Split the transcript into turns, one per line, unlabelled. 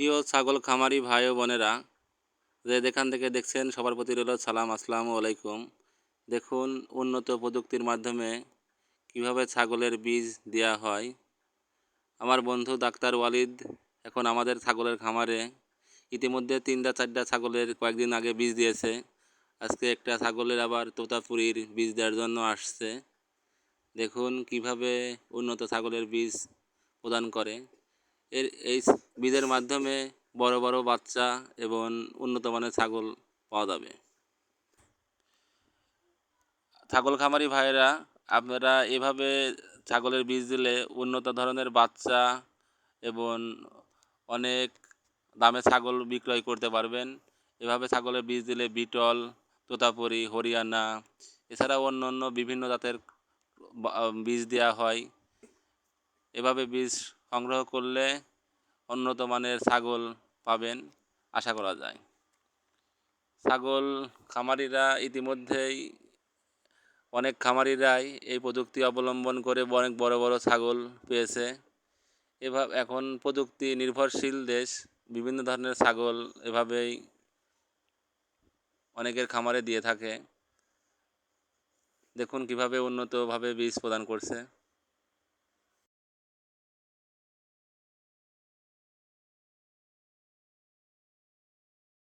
প্রিয় ছাগল খামারি ভাই ও বোনেরা, যে যেখান থেকে দেখছেন সবার প্রতি রইল সালাম, আসসালামু আলাইকুম। দেখুন উন্নত প্রযুক্তির মাধ্যমে কিভাবে ছাগলের বীজ দেওয়া হয়। আমার বন্ধু ডাক্তার ওয়ালিদ এখন আমাদের ছাগলের খামারে ইতিমধ্যে 3-4টা ছাগলের কয়েকদিন আগে বীজ দিয়েছে। আজকে একটা ছাগলের আবার তোতাপুরির বীজ দেওয়ার জন্য আসছে। দেখুন কিভাবে উন্নত ছাগলের বীজ প্রদান করে। এই বীজের মাধ্যমে বড় বড় বাচ্চা এবং উন্নত মানের ছাগল পাওয়া যাবে। ছাগল খামারি ভাইয়েরা, আপনারা এভাবে ছাগলের বীজ দিলে উন্নত ধরনের বাচ্চা এবং অনেক দামে ছাগল বিক্রয় করতে পারবেন। এভাবে ছাগলের বীজ দিলে বিটল, তোতাপুরি, হরিয়ানা এছাড়াও অন্য অন্য বিভিন্ন জাতের বীজ দেওয়া হয়। এভাবে বীজ সংগ্রহ করলে উন্নত মানের ছাগল পাবেন আশা করা যায়। ছাগল খামারিরা ইতিমধ্যেই অনেক খামারিরাই এই প্রযুক্তি অবলম্বন করে অনেক বড় বড় ছাগল পেয়েছে। এভাবে এখন প্রযুক্তি নির্ভরশীল দেশ, বিভিন্ন ধরনের ছাগল এভাবেই অনেকের খামারে দিয়ে থাকে। দেখুন কিভাবে উন্নতভাবে বীজ প্রদান করছে।